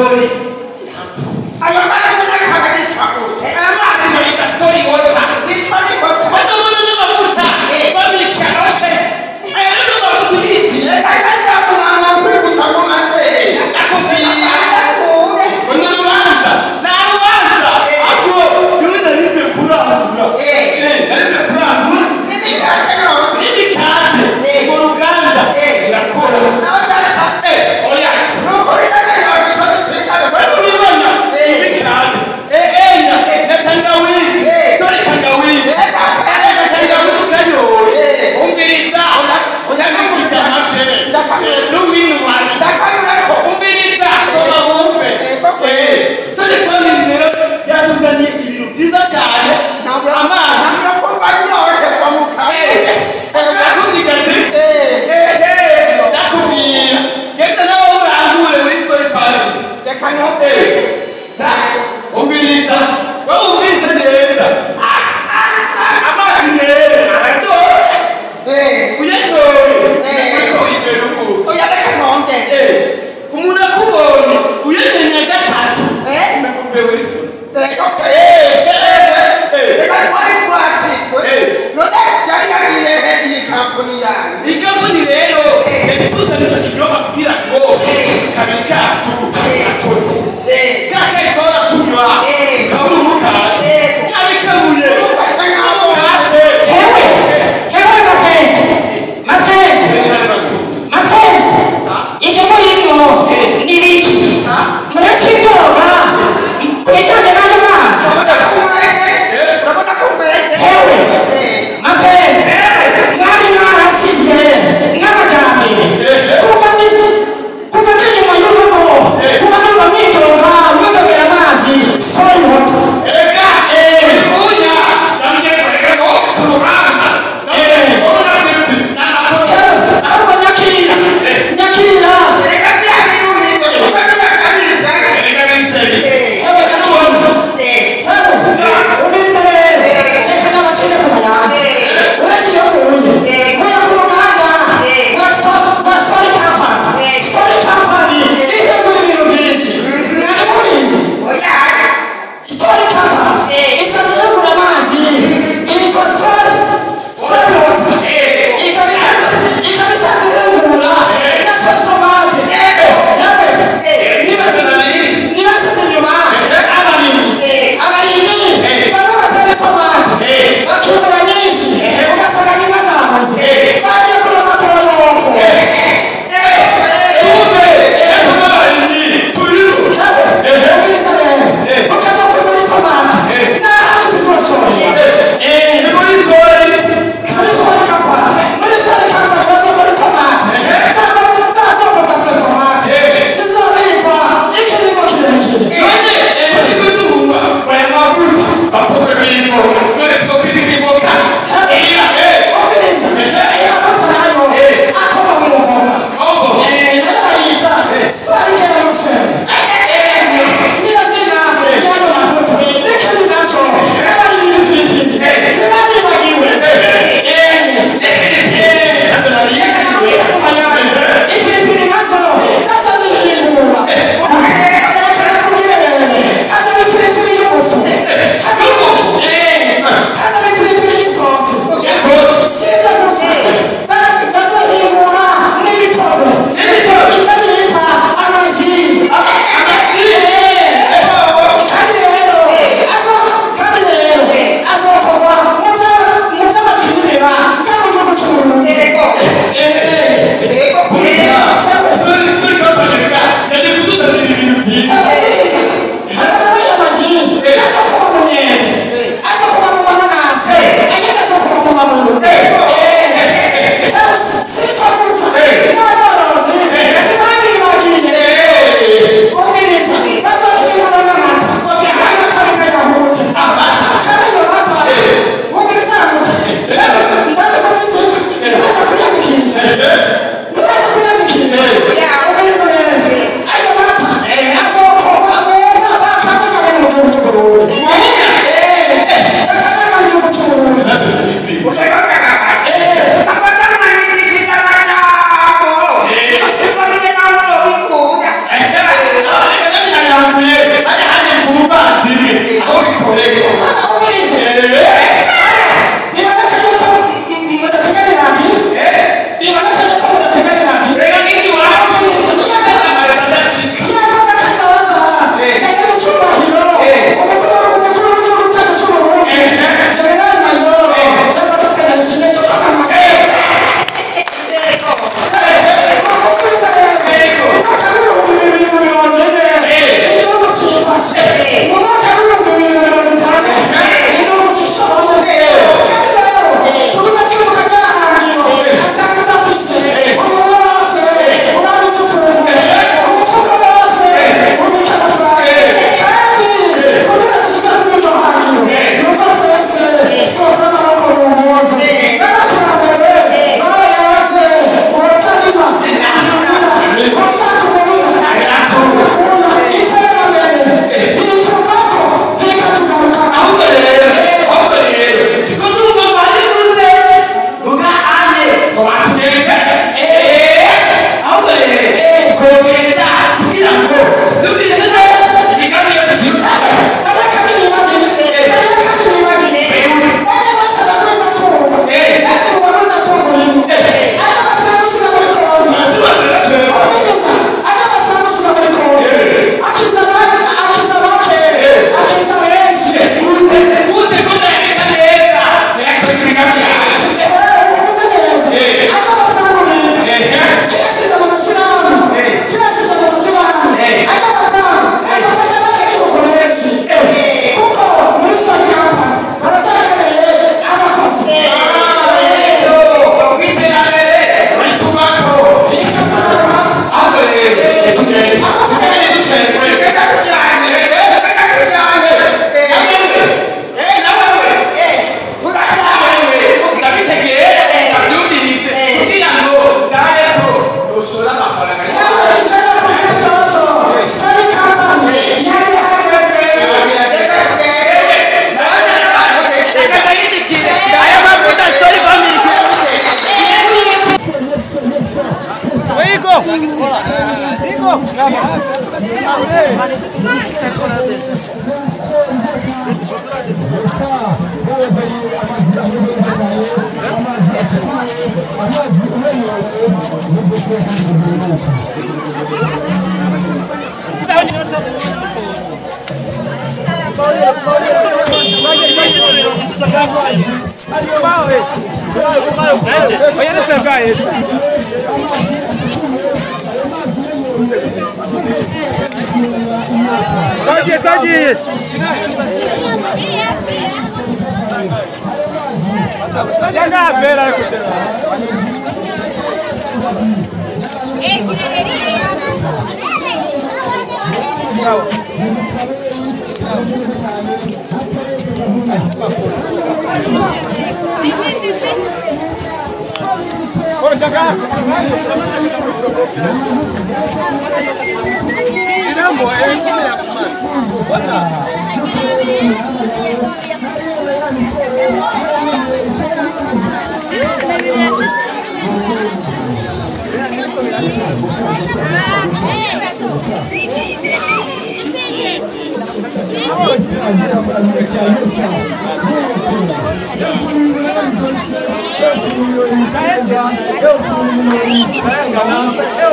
story. Ayo mana kita kagak ditahu. Mana kita story water. Story water. Mana mafuta. Family carrot. Ayo mafuta hizi. Ayo kuna mambo sababu mase. Akubia. Unaanza. Na unaanza. Ako tuna nipe kula. Nipe kula. Nipe kaje no. Nipe kaje. Moruganda. Nakora. Oya.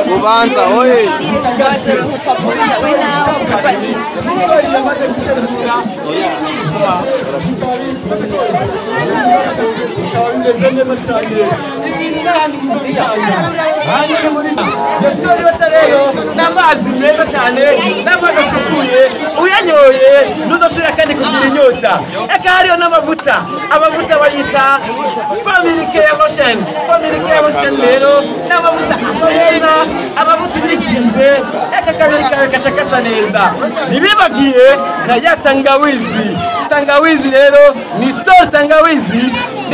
Bubanza oye n'amazi meza cyane n'amazi asukuye uyanyoye ntuzasubira kandi kugira inyota eka hariyo n'amavuta amavuta bayita family care lotion rero n'amavuta asa neza amavuta yisize eka kabiri kawe gaca gasa neza ntibibagiye na ya tangawizi rero ni store tangawizi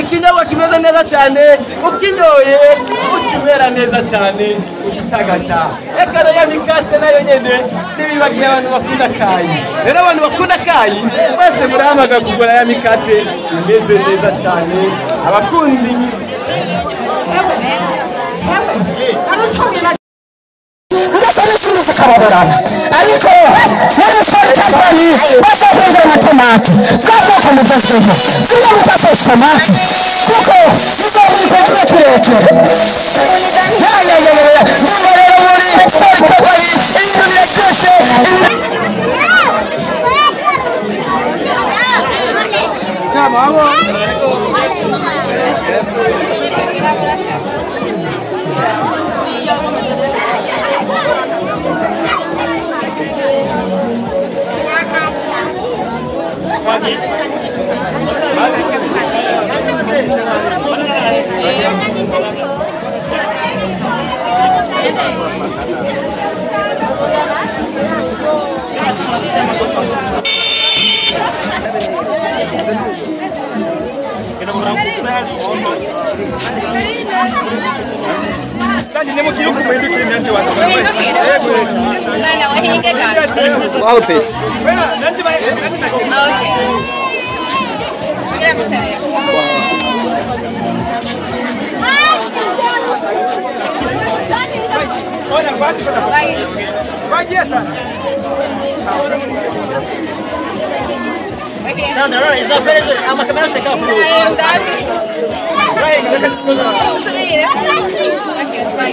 ikinyobwa kimeze neza cyane ukinyoye ukimera neza cyane ukitagata eka na ya mikate nayo nyene ntibibagiye abantu bakunda kayi rero abantu bakunda kayi bose murahamaga kugura ya mikate imeze neza cyane abakundi ariko muri Ford Company bazakwinjira na tomate bwoko mugezweho zimwe mu bwoko tomate kuko zizabika igihe kirekire niba rero muri Ford Company ibintu birashyushye Sandi nemo kiri kumwendukire nandi watu. Nana wahinge kandi. Wow pet. Wena nandi ba. Okay. Ngira mutare. Ona kwati sana. Kwaje sana. Okay. Sandra, is that better? I'm a camera second. Vai, neka discusa. Subire. Okay, vai.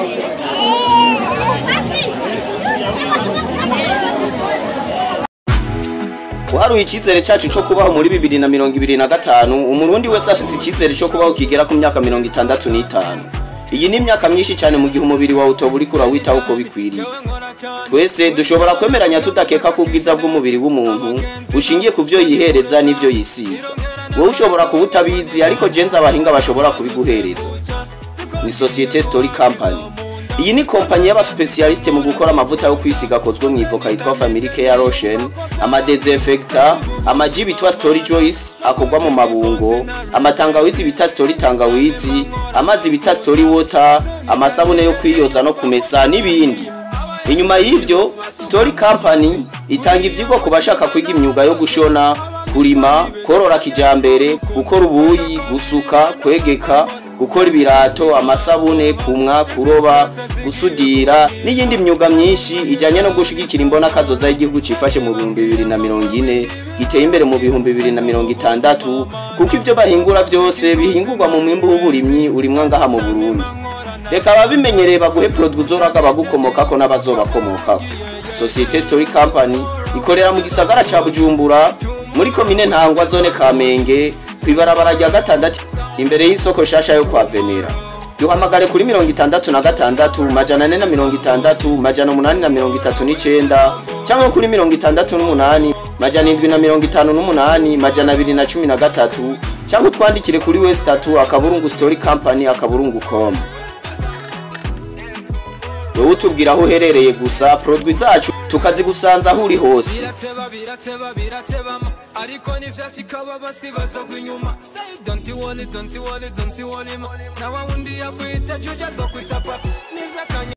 Waruye icyizere cyacu cyo kubaho muri 2025 umurundi wese afite icyizere cyo kubaho kigera ku myaka 65. Iyi ni imyaka myinshi cyane mu gihe umubiri wawe utoburi kura witaho uko bikwiriye. Twese dushobora kwemeranya tudakeka ku bwiza bw'umubiri w'umuntu bushingiye ku byo yihereza n'ibyo yisiga. Wowe ushobora kuba utabizi ariko jenza abahinga bashobora kubiguhereza. Ni Societe Story Company. Iyi ni kompanyi y'abaspecialiste mu gukora amavuta yo kwisiga akozwe mu ivoka yitwa Family Care Lotion, ama desinfectant, amaji bitwa Story Joyce akogwa mu mabungo, amatangawizi bita Story tangawizi, amazi bita Story water, amasabune yo kwiyoza no kumesa n'ibindi. Inyuma y'ivyo Story Company itanga ivyigwa ku bashaka kwiga imyuga yo gushona, kurima, korora kijambere, gukora ubuyi, gusuka, kwegeka, gukora ibirato, amasabune, kumwa, kuroba, gusudira n'iyindi myuga myinshi ijanye no gushigikira imbona kazoza y'igihugu cifashe mu 2040 giteye imbere mu 2060 kuko ivyo bahingura vyose bihingurwa mu mwimbu w'uburimyi urimwa ngaha mu Burundi. Reka babimenyereye baguhe produit uzoraga bagukomokako n'abazobakomokako. Societe Story Company ikorera mu gisagara ca Bujumbura muri komine Ntangwa zone Kamenge kwibarabara rya 6 imbere y'isoko shasha yo kwa Venera. Duhamagare kuri 66 majana 460 majana 839 cyangwa kuri 68 majana 758 majana 213 cyangwa twandikire kuri West3 akaburungu Story Company akaburungu.com. Wowe utubwira aho uherereye gusa produit zacu tukazigusanza aho uri hose. Ariko nivyashikaba basibazogwa inyuma say don't you worry now wundi yakwita juja zo kwita papa nivyakanya